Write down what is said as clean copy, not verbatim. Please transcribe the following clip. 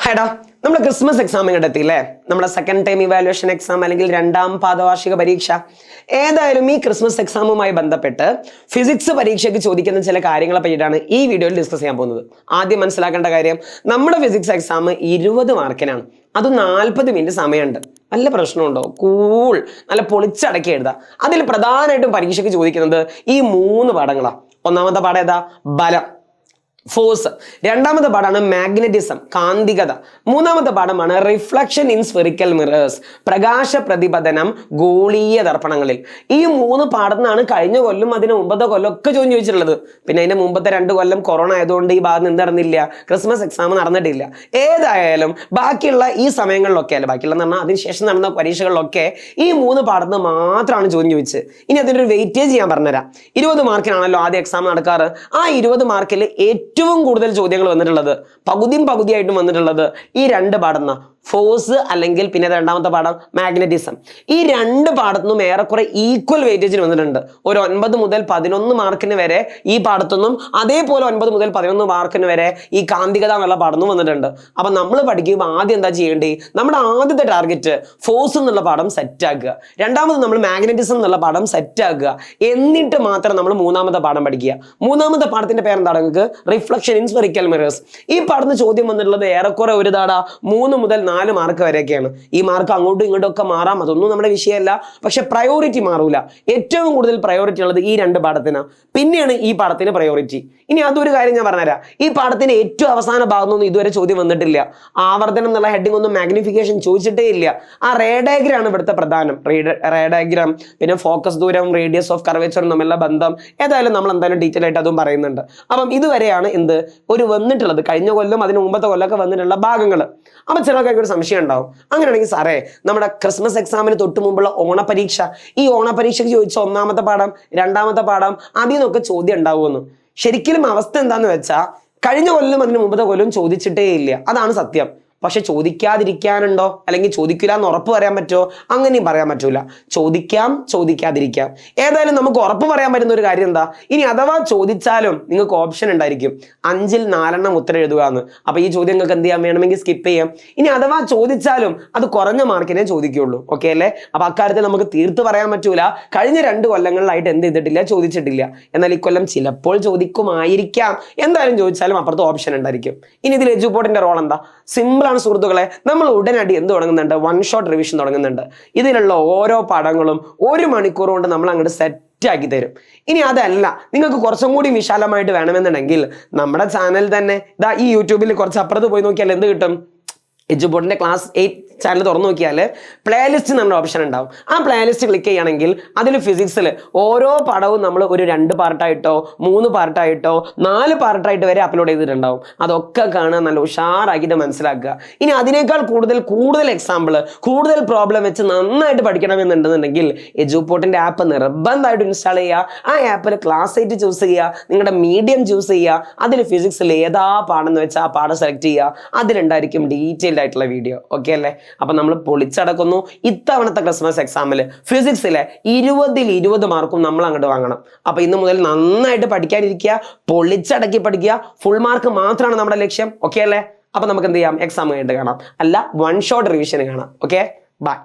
ഹൈഡാ നമ്മുടെ Christmas exam ഇങ്ങോട്ട് എത്തിയില്ലേ? നമ്മുടെ സെക്കൻഡ് ടൈം ഇവാലുവേഷൻ എക്സാം അല്ലെങ്കിൽ രണ്ടാം പാദവാർഷിക പരീക്ഷ. ഏതായാലും ഈ ക്രിസ്മസ് എക്സാമുമായി ബന്ധപ്പെട്ട് ഫിസിക്സ് പരീക്ഷയ്ക്ക് ചോദിക്കുന്ന ചില കാര്യങ്ങളെ പറ്റിയിട്ടാണ് ഈ വീഡിയോയിൽ ഡിസ്കസ് ചെയ്യാൻ പോകുന്നത്. ആദ്യം മനസ്സിലാക്കേണ്ട കാര്യം, നമ്മുടെ ഫിസിക്സ് എക്സാം 20 മാർക്കിനാണ്. അത് 40 മിനിറ്റ് സമയമുണ്ട്. നല്ല പ്രശ്നമുണ്ടോ? കൂൾ, നല്ല പൊളിച്ചടക്കി എഴുതാം. അതിൽ പ്രധാനമായിട്ടും പരീക്ഷയ്ക്ക് ചോദിക്കുന്നത് ഈ 3 പാഠങ്ങളാണ്. ഒന്നാമത്തെ പാഠം ഏതാ? ബലം, ഫോഴ്സ്. രണ്ടാമത്തെ പാഠമാണ് മാഗ്നറ്റിസം, കാന്തികത. മൂന്നാമത്തെ പാഠമാണ് റിഫ്ലക്ഷൻ ഇൻ സ്ഫെറിക്കൽ മിറേഴ്സ്, പ്രകാശ പ്രതിപതനം ഗോളീയ ദർപ്പണങ്ങളിൽ. ഈ 3 പാഠത്തിനാണ് കഴിഞ്ഞ കൊല്ലം അതിന് മുമ്പത്തെ കൊല്ലം ഒക്കെ ചോദിച്ചിട്ടുള്ളത്. പിന്നെ അതിന്റെ മുമ്പത്തെ 2 കൊല്ലം കൊറോണ ആയതുകൊണ്ട് ഈ ഭാഗത്ത് എന്ത് നടന്നില്ല, ക്രിസ്മസ് എക്സാം നടന്നിട്ടില്ല. ഏതായാലും ബാക്കിയുള്ള ഈ സമയങ്ങളിലൊക്കെ അല്ല, ബാക്കിയുള്ള പറഞ്ഞാൽ അതിനുശേഷം നടന്ന പരീക്ഷകളിലൊക്കെ ഈ 3 പാഠത്തിന് മാത്രമാണ് ചോദിച്ചത്. ഇനി അതിൻ്റെ ഒരു വെയിറ്റേജ് ഞാൻ പറഞ്ഞുതരാം. 20 മാർക്കിനാണല്ലോ ആദ്യം എക്സാം നടക്കാറ്. ആ 20 മാർക്കിൽ ഏറ്റവും കൂടുതൽ ചോദ്യങ്ങൾ വന്നിട്ടുള്ളത്, പകുതിയായിട്ടും വന്നിട്ടുള്ളത് ഈ 2 പാഠം, ഫോഴ്സ് അല്ലെങ്കിൽ പിന്നെ രണ്ടാമത്തെ പാഠം മാഗ്നറ്റിസം. ഈ 2 പാഠത്തുനിന്നും ഏറെക്കുറെ ഈക്വൽ വെയിറ്റേജിന് വന്നിട്ടുണ്ട്. ഒരു 9 മുതൽ 11 മാർക്കിന് വരെ ഈ പാഠത്തുനിന്നും, അതേപോലെ 9 മുതൽ 11 മാർക്കിന് വരെ ഈ കാന്തികത എന്നുള്ള പാഠം വന്നിട്ടുണ്ട്. അപ്പൊ നമ്മൾ പഠിക്കുമ്പോൾ ആദ്യം എന്താ ചെയ്യേണ്ടത്? നമ്മുടെ ആദ്യത്തെ ടാർഗറ്റ് ഫോഴ്സ് എന്നുള്ള പാഠം സെറ്റ് ആക്കുക. രണ്ടാമത് നമ്മൾ മാഗ്നറ്റിസം എന്നുള്ള പാഠം സെറ്റ് ആക്കുക. എന്നിട്ട് മാത്രം നമ്മൾ മൂന്നാമത്തെ പാഠം പഠിക്കുക. മൂന്നാമത്തെ പാഠത്തിന്റെ പേരെന്താണ്? നിങ്ങൾക്ക് റിഫ്ലക്ഷൻ ഇൻ സ്ഫെറിക്കൽ മിറേഴ്സ്. ഈ പാഠത്തിന് ചോദ്യം വന്നിട്ടുള്ളത് ഏറെക്കുറെ ഒരു 3 മുതൽ 4 മാർക്ക് വരെയൊക്കെയാണ്. ഈ മാർക്ക് അങ്ങോട്ടും ഇങ്ങോട്ടും ഒക്കെ മാറാം, അതൊന്നും നമ്മുടെ വിഷയമല്ല. പക്ഷെ പ്രയോറിറ്റി മാറൂല. ഏറ്റവും കൂടുതൽ പ്രയോറിറ്റി ഉള്ളത് ഈ 2 പാഠത്തിനാണ്. പിന്നെയാണ് ഈ പാഠത്തിന് പ്രയോറിറ്റി. ഇനി അതൊരു കാര്യം ഞാൻ പറഞ്ഞുതരാം. ഈ പാഠത്തിന്റെ ഏറ്റവും അവസാന ഭാഗത്തൊന്നും ഇതുവരെ ചോദ്യം വന്നിട്ടില്ല. ആവർത്തനം എന്നുള്ള ഹെഡിങ് ഒന്നും മാഗ്നിഫിക്കേഷൻ ചോദിച്ചിട്ടേ ഇല്ല. ആ റേ ഡയഗ്രാം ആണ് ഇവിടുത്തെ പ്രധാനം. റേ ഡയഗ്രാം, പിന്നെ ഫോക്കസ് ദൂരം, റേഡിയസ് ഓഫ് കർവേച്ചറും തമ്മിലുള്ള ബന്ധം. ഏതായാലും നമ്മൾ എന്തായാലും ഡീറ്റെയിൽ ആയിട്ട് അതും പറയുന്നുണ്ട്. അപ്പം ഇതുവരെയാണ് ഒരു വന്നിട്ടുള്ളത്. കഴിഞ്ഞ കൊല്ലം അതിന് മുമ്പത്തെ കൊല്ലമൊക്കെ വന്നിട്ടുള്ള ഭാഗങ്ങൾ. അപ്പൊ ചിലർക്ക് ഒരു സംശയം ഉണ്ടാവും. അങ്ങനെയാണെങ്കിൽ സാറേ, നമ്മുടെ ക്രിസ്മസ് എക്സാമിന് തൊട്ട് മുമ്പുള്ള ഓണപരീക്ഷ, ഈ ഓണപരീക്ഷയ്ക്ക് ചോദിച്ച ഒന്നാമത്തെ പാഠം, രണ്ടാമത്തെ പാഠം, അതിൽ നിന്നൊക്കെ ചോദ്യം ഉണ്ടാവുമെന്ന്. ശരിക്കും അവസ്ഥ എന്താന്ന് വെച്ചാൽ, കഴിഞ്ഞ കൊല്ലം അതിന് മുമ്പത്തെ കൊല്ലം ചോദിച്ചിട്ടേ ഇല്ല. അതാണ് സത്യം. പക്ഷെ ചോദിക്കാതിരിക്കാനുണ്ടോ, അല്ലെങ്കിൽ ചോദിക്കില്ല എന്ന് ഉറപ്പ് പറയാൻ പറ്റുമോ? അങ്ങനെയും പറയാൻ പറ്റൂല. ചോദിക്കാം, ചോദിക്കാതിരിക്കാം. ഏതായാലും നമുക്ക് ഉറപ്പ് പറയാൻ പറ്റുന്ന ഒരു കാര്യം എന്താ, ഇനി അഥവാ ചോദിച്ചാലും നിങ്ങൾക്ക് ഓപ്ഷൻ ഉണ്ടായിരിക്കും 5ൽ 4 ഉത്തരം എഴുതുക എന്ന്. അപ്പൊ ഈ ചോദ്യം നിങ്ങൾക്ക് എന്ത് ചെയ്യാൻ, വേണമെങ്കിൽ സ്കിപ്പ് ചെയ്യാം. ഇനി അഥവാ ചോദിച്ചാലും അത് കുറഞ്ഞ മാർക്കിനെ ചോദിക്കുള്ളൂ. ഓക്കെ അല്ലേ? അപ്പൊ അക്കാര്യത്തിൽ നമുക്ക് തീർത്ത് പറയാൻ പറ്റൂല. കഴിഞ്ഞ 2 കൊല്ലങ്ങളിലായിട്ട് എന്ത് ചെയ്തിട്ടില്ല, ചോദിച്ചിട്ടില്ല. എന്നാൽ ഇക്കൊല്ലം ചിലപ്പോൾ ചോദിക്കുമായിരിക്കാം. എന്തായാലും ചോദിച്ചാലും അപ്പുറത്ത് ഓപ്ഷൻ ഉണ്ടായിരിക്കും. ഇനി ഇതിൽ എജുപോർട്ടിന്റെ റോൾ എന്താ? സിമ്പിൾ. സുഹൃത്തുക്കളെ, നമ്മൾ ഉടനടി എന്ത് തുടങ്ങുന്നുണ്ട്? 1 ഷോട്ട് റിവിഷൻ തുടങ്ങുന്നുണ്ട്. ഇതിലുള്ള ഓരോ പാഠങ്ങളും 1 മണിക്കൂർ കൊണ്ട് നമ്മൾ അങ്ങോട്ട് സെറ്റ് ആക്കി തരും. ഇനി അതല്ല, നിങ്ങൾക്ക് കുറച്ചും കൂടി വിശാലമായിട്ട് വേണമെന്നുണ്ടെങ്കിൽ നമ്മുടെ ചാനൽ തന്നെ ഈ യൂട്യൂബിൽ കുറച്ച് അപ്പുറത്ത് പോയി നോക്കിയാൽ എന്ത് കിട്ടും? എജുപോർട്ടിന്റെ ക്ലാസ് 8 ചാനൽ തുറന്നു നോക്കിയാൽ പ്ലേലിസ്റ്റ് നമ്മുടെ ഓപ്ഷൻ ഉണ്ടാവും. ആ പ്ലേലിസ്റ്റ് ക്ലിക്ക് ചെയ്യുകയാണെങ്കിൽ അതിൽ ഫിസിക്സിൽ ഓരോ പാഠവും നമ്മൾ ഒരു 2 പാർട്ടായിട്ടോ 3 പാർട്ടായിട്ടോ 4 പാർട്ടായിട്ട് വരെ അപ്ലോഡ് ചെയ്തിട്ടുണ്ടാവും. അതൊക്കെ കാണുക, നല്ല ഉഷാറാക്കിയിട്ട് മനസ്സിലാക്കുക. ഇനി അതിനേക്കാൾ കൂടുതൽ എക്സാമ്പിൾ, കൂടുതൽ പ്രോബ്ലം വെച്ച് നന്നായിട്ട് പഠിക്കണമെന്നുണ്ടെന്നുണ്ടെങ്കിൽ എജുപോർട്ടിന്റെ ആപ്പ് നിർബന്ധമായിട്ട് ഇൻസ്റ്റാൾ ചെയ്യുക. ആ ആപ്പിൽ ക്ലാസ് 8 ചൂസ് ചെയ്യുക, നിങ്ങളുടെ മീഡിയം ചൂസ് ചെയ്യുക. അതിൽ ഫിസിക്സിൽ ഏതാ പാഠം വെച്ചാൽ ആ പാഠം സെലക്ട് ചെയ്യുക. അതിലുണ്ടായിരിക്കും ഡീറ്റെയിൽഡ് ആയിട്ടുള്ള വീഡിയോ. ഓക്കെ അല്ലേ? അപ്പൊ നമ്മൾ പൊളിച്ചടക്കുന്നു. ഇത്തവണത്തെ ക്രിസ്മസ് എക്സാമിൽ ഫിസിക്സിലെ 20ൽ 20 മാർക്കും നമ്മൾ അങ്ങോട്ട് വാങ്ങണം. അപ്പൊ ഇന്ന് മുതൽ നന്നായിട്ട് പഠിക്കാനിരിക്കുക, പൊളിച്ചടക്കി പഠിക്കുക. ഫുൾ മാർക്ക് മാത്രമാണ് നമ്മുടെ ലക്ഷ്യം. ഓക്കെ അല്ലേ? അപ്പൊ നമുക്ക് എന്ത് ചെയ്യാം? എക്സാം കഴിഞ്ഞിട്ട് കാണാം, അല്ല 1 ഷോട്ട് റിവിഷൻ കാണാം. Okay, by.